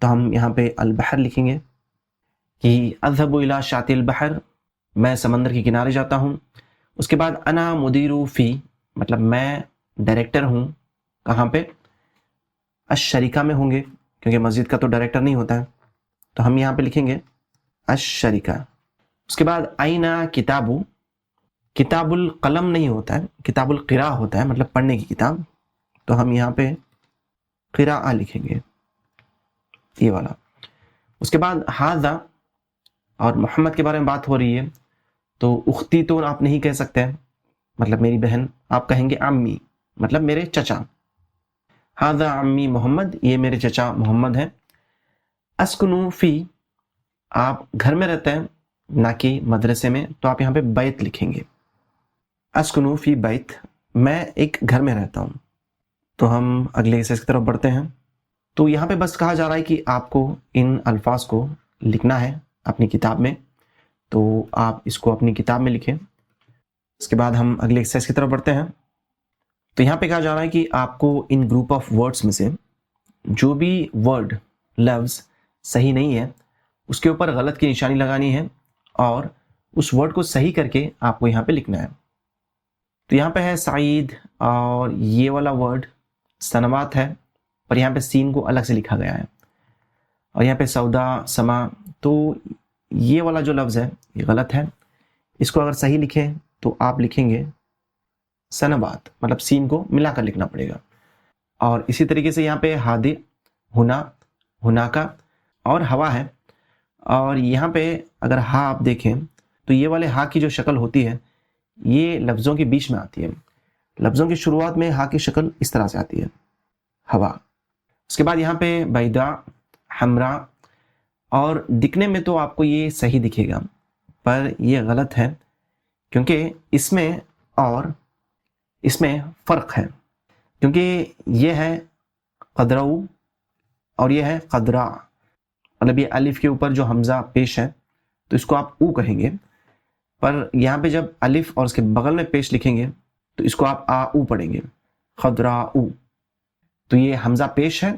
تو ہم یہاں پہ البحر لکھیں گے کہ اذهب الى شاطئ البحر، میں سمندر کے کنارے جاتا ہوں. اس کے بعد انا مدیر فی، مطلب میں ڈائریکٹر ہوں. کہاں پہ؟ الشریکہ میں ہوں گے، کیونکہ مسجد کا تو ڈائریکٹر نہیں ہوتا ہے، تو ہم یہاں پہ لکھیں گے الشریکہ. اس کے بعد اینا کتابو، کتاب القلم نہیں ہوتا ہے، کتاب القراء ہوتا ہے، مطلب پڑھنے کی کتاب، تو ہم یہاں پہ قراء لکھیں گے، یہ والا. اس کے بعد ھذا، اور محمد کے بارے میں بات ہو رہی ہے تو اختی تو آپ نہیں کہہ سکتے ہیں، مطلب میری بہن، آپ کہیں گے عمی، مطلب میرے چچا. ھذا عمی محمد، یہ میرے چچا محمد ہیں. اسکنو فی، آپ گھر میں رہتے ہیں نہ کہ مدرسے میں، تو آپ یہاں پہ بیت لکھیں گے. اسکنو فی بیت، میں ایک گھر میں رہتا ہوں. تو ہم اگلے ایکسرسائز کی طرف بڑھتے ہیں. تو یہاں پہ بس کہا جا رہا ہے کہ آپ کو ان الفاظ کو لکھنا ہے اپنی کتاب میں، تو آپ اس کو اپنی کتاب میں لکھیں. اس کے بعد ہم اگلے ایکسرسائز کی طرف بڑھتے ہیں. تو یہاں پہ کہا جا رہا ہے کہ آپ کو ان گروپ آف ورڈز میں سے جو بھی ورڈ، لفظ صحیح نہیں ہے اس کے اوپر غلط کی نشانی لگانی ہے، اور اس ورڈ کو صحیح کر کے آپ کو یہاں پہ لکھنا ہے. تو یہاں پہ ہے سعید، اور یہ والا ورڈ سنوات ہے، پر یہاں پہ سین کو الگ سے لکھا گیا ہے. اور یہاں پہ سودا، سما، تو یہ والا جو لفظ ہے یہ غلط ہے. اس کو اگر صحیح لکھیں تو آپ لکھیں گے سنوات، مطلب سین کو ملا کر لکھنا پڑے گا. اور اسی طریقے سے یہاں پہ ہادی، ہونا، ہونا کا، اور ہوا ہے. اور یہاں پہ اگر ہا آپ دیکھیں تو یہ والے ہا کی جو شکل ہوتی ہے یہ لفظوں کے بیچ میں آتی ہے. لفظوں کی شروعات میں ہا کی شکل اس طرح سے آتی ہے، ہوا. اس کے بعد یہاں پہ بیدا، حمرا، اور دکھنے میں تو آپ کو یہ صحیح دکھے گا، پر یہ غلط ہے، کیونکہ اس میں اور اس میں فرق ہے. کیونکہ یہ ہے قدرو اور یہ ہے قدرا، مطلب یہ الف کے اوپر جو حمزہ پیش ہے تو اس کو آپ او کہیں گے، پر یہاں پہ جب الف اور اس کے بغل میں پیش لکھیں گے تو اس کو آپ آ او پڑھیں گے، قدرا او. تو یہ حمزہ پیش ہے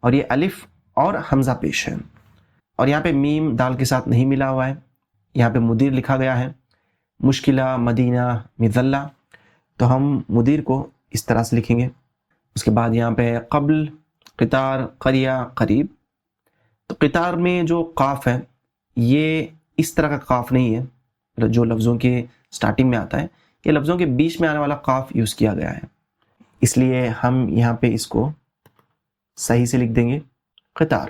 اور یہ الف اور حمزہ پیش ہے. اور یہاں پہ میم دال کے ساتھ نہیں ملا ہوا ہے، یہاں پہ مدیر لکھا گیا ہے، مشکلہ، مدینہ، مظلہ، تو ہم مدیر کو اس طرح سے لکھیں گے. اس کے بعد یہاں پہ قبل، قطار، قریہ، قریب. تو قطار میں جو قاف ہے یہ اس طرح کا قاف نہیں ہے جو لفظوں کے سٹارٹنگ میں آتا ہے، یہ لفظوں کے بیچ میں آنے والا قاف یوز کیا گیا ہے، اس لیے ہم یہاں پہ اس کو صحیح سے لکھ دیں گے قطار.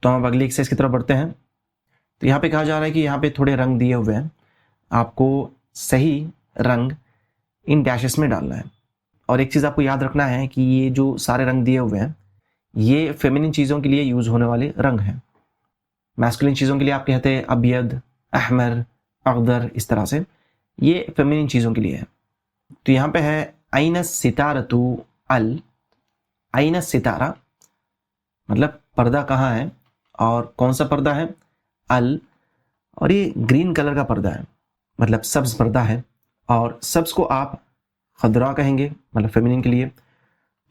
تو ہم اگلی ایکسرسائز کی طرف بڑھتے ہیں. تو یہاں پہ کہا جا رہا ہے کہ یہاں پہ تھوڑے رنگ دیے ہوئے ہیں، آپ کو صحیح رنگ ان ڈیشز میں ڈالنا ہے. اور ایک چیز آپ کو یاد رکھنا ہے کہ یہ جو سارے رنگ دیے ہوئے ہیں یہ فیمینن چیزوں کے لیے یوز ہونے والے رنگ ہیں. میسکولین چیزوں کے لیے آپ کہتے ہیں ابید، احمر، اخضر، اس طرح سے، یہ فیمینن چیزوں کے لیے ہے. تو یہاں پہ ہے این الستارۃ ال، این الستارہ مطلب پردہ کہاں ہے، اور کون سا پردہ ہے، ال، اور یہ گرین کلر کا پردہ ہے، مطلب سبز پردہ ہے. اور سبز کو آپ خضرا کہیں گے، مطلب فیمینن کے لیے.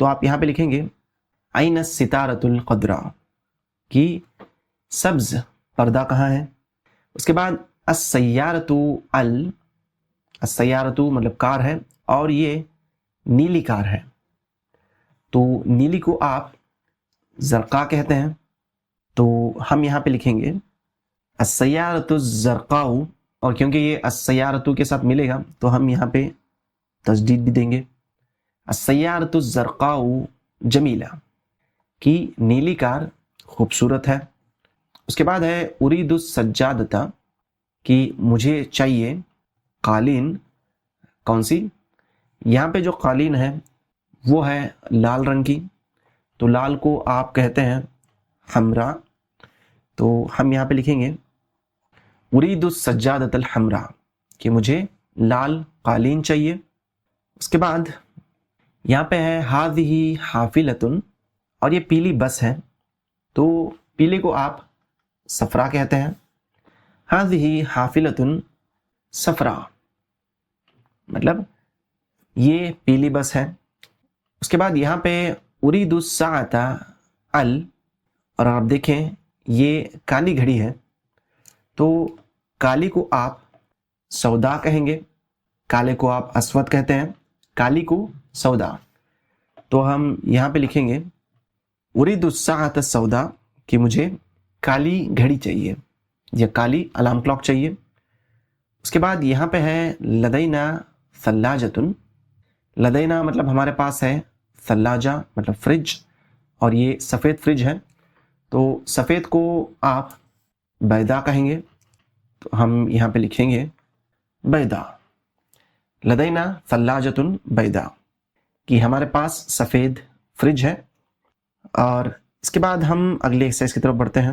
تو آپ یہاں پہ لکھیں گے این الستارۃ الخضرا، کہ سبز پردہ کہاں ہے. اس کے بعد السیارۃ ال، السیارۃ مطلب کار ہے، اور یہ نیلی کار ہے. تو نیلی کو آپ زرقاء کہتے ہیں، تو ہم یہاں پہ لکھیں گے السیارۃ الزرقاء. اور کیونکہ یہ السیارۃ کے ساتھ ملے گا تو ہم یہاں پہ تشدید بھی دیں گے، السیارۃ الزرقاء جمیلہ، کی نیلی کار خوبصورت ہے. اس کے بعد ہے ارید السجادۃ، کہ مجھے چاہیے قالین. کون سی؟ یہاں پہ جو قالین ہے وہ ہے لال رنگ کی، تو لال کو آپ کہتے ہیں حمرا. تو ہم یہاں پہ لکھیں گے ارید السجادۃ الحمرا، کہ مجھے لال قالین چاہیے. اس کے بعد یہاں پہ ہے ہذہ حافلۃ، اور یہ پیلی بس ہے، تو پیلے کو آپ صفرا کہتے ہیں. ہذہ حافلۃ صفرا، مطلب یہ پیلی بس ہے. اس کے بعد یہاں پہ ارید الساعۃ ال، اور آپ دیکھیں یہ کالی گھڑی ہے، تو کالی کو آپ سودا کہیں گے، کالے کو آپ اسود کہتے ہیں، کالی کو سودا. تو ہم یہاں پہ لکھیں گے اريد الساعة السوداء کہ مجھے کالی گھڑی چاہیے یا کالی الارم کلاک چاہیے. اس کے بعد یہاں پہ ہے لدینا ثلاجۃ. لدینا مطلب ہمارے پاس ہے، ثلاجہ مطلب فریج، اور یہ سفید فریج ہے. تو سفید کو آپ بیضا کہیں گے، تو ہم یہاں پہ لکھیں گے بیضا. لدینا ثلاجۃ بیضا کہ ہمارے پاس سفید فریج ہے. اور اس کے بعد ہم اگلی ایکسرسائز کی طرف بڑھتے ہیں.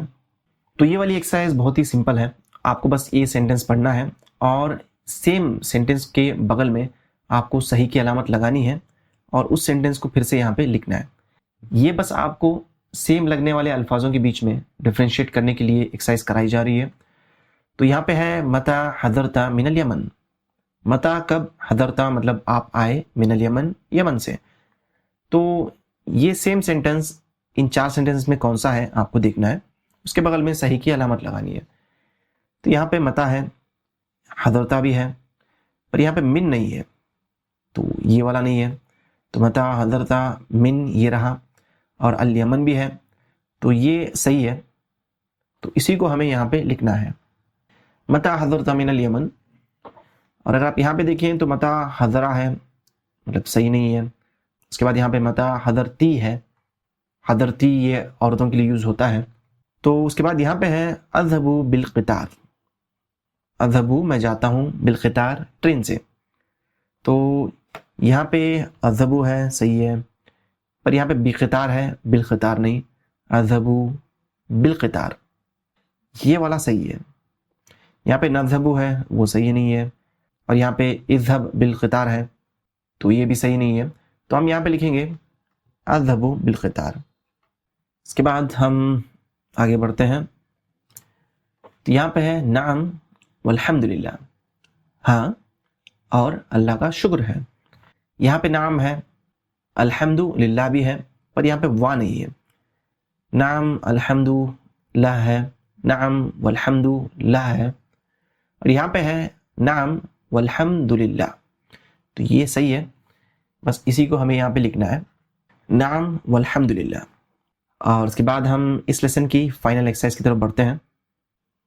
تو یہ والی ایکسرسائز بہت ہی سمپل ہے، آپ کو بس یہ سینٹنس پڑھنا ہے اور سیم سینٹنس کے بغل میں آپ کو صحیح کی علامت لگانی ہے اور اس سینٹنس کو پھر سے یہاں پہ لکھنا ہے. یہ بس آپ کو سیم لگنے والے الفاظوں کے بیچ میں ڈفرینشیٹ کرنے کے لیے ایکسرسائز کرائی جا رہی ہے. تو یہاں پہ ہے متى حضرت من الیمن. متى کب، حضرت مطلب آپ آئے، من الیمن یمن سے. تو یہ سیم سینٹنس ان 4 سینٹنس میں کون سا ہے آپ کو دیکھنا ہے، اس کے بغل میں صحیح کی علامت لگانی ہے. تو یہاں پہ متا ہے، حضرت بھی ہے، پر یہاں پہ من نہیں ہے، تو یہ والا نہیں ہے. تو متا حضرت من یہ رہا، اور الیمن بھی ہے، تو یہ صحیح ہے. تو اسی کو ہمیں یہاں پہ لکھنا ہے، متا حضرت من الیمن. اور اگر آپ یہاں پہ دیکھیں تو متا حضرہ ہے، مطلب صحیح نہیں ہے. اس کے بعد یہاں پہ متا حضرتی ہے، حضرتی یہ عورتوں کے لیے یوز ہوتا ہے. تو اس کے بعد یہاں پہ ہے اذهب بالقطار. اذهب میں جاتا ہوں، بالقطار ٹرین سے. تو یہاں پہ اذهب ہے، صحیح ہے، پر یہاں پہ بقطار ہے، بالقطار نہیں. اذهب بالقطار یہ والا صحیح ہے. یہاں پہ نذهب ہے، وہ صحیح نہیں ہے. اور یہاں پہ اذهب بالقطار ہے، تو یہ بھی صحیح نہیں ہے. تو ہم یہاں پہ لکھیں گے اذهب بالقطار. اس کے بعد ہم آگے بڑھتے ہیں. تو یہاں پہ ہے نعم والحمد للہ، ہاں اور اللہ کا شکر ہے. یہاں پہ نعم ہے، الحمد للہ بھی ہے، پر یہاں پہ وا نہیں ہے. نعم الحمد لہ ہے، نعم والحمد لہ ہے، اور یہاں پہ ہے نعم والحمد للہ. تو یہ صحیح ہے، بس اسی کو ہمیں یہاں پہ لکھنا ہے، نعم والحمد للہ. اور اس کے بعد ہم اس لیسن کی فائنل ایکسرسائز کی طرف بڑھتے ہیں.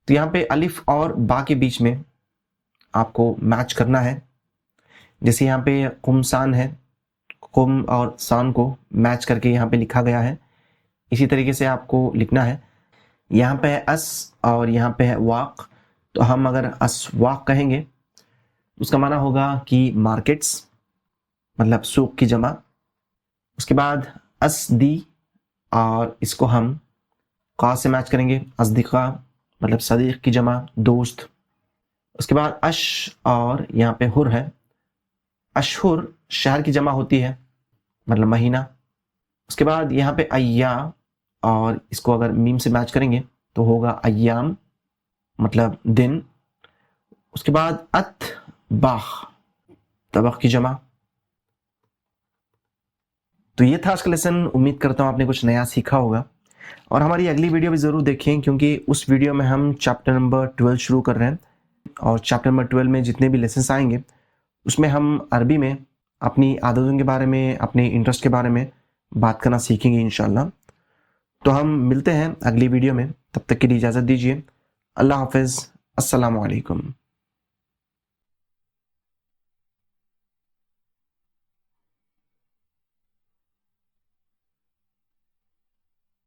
تو یہاں پہ الف اور با کے بیچ میں آپ کو میچ کرنا ہے. جیسے یہاں پہ قمسان ہے، قم اور سان کو میچ کر کے یہاں پہ لکھا گیا ہے، اسی طریقے سے آپ کو لکھنا ہے. یہاں پہ ہے اس اور یہاں پہ ہے واق. تو ہم اگر اسواق کہیں گے اس کا معنی ہوگا کہ مارکیٹس، مطلب سوق کی جمع. اس کے بعد اسدی، اور اس کو ہم قا سے میچ کریں گے، اصدقاء مطلب صدیق کی جمع، دوست. اس کے بعد اش اور یہاں پہ ہر ہے، اشہر شہر کی جمع ہوتی ہے، مطلب مہینہ. اس کے بعد یہاں پہ ایا، اور اس کو اگر میم سے میچ کریں گے تو ہوگا ایام مطلب دن. اس کے بعد ات باخ، طبق کی جمع. تو یہ تھا آج کا لیسن. امید کرتا ہوں آپ نے کچھ نیا سیکھا ہوگا، اور ہماری اگلی ویڈیو بھی ضرور دیکھیں، کیونکہ اس ویڈیو میں ہم چیپٹر نمبر 12 شروع کر رہے ہیں. اور چیپٹر نمبر 12 میں جتنے بھی لیسنس آئیں گے اس میں ہم عربی میں اپنی عادتوں کے بارے میں، اپنے انٹرسٹ کے بارے میں بات کرنا سیکھیں گے انشاءاللہ. تو ہم ملتے ہیں اگلی ویڈیو میں، تب تک کے لیے اجازت دیجیے. اللہ حافظ، السلام علیکم.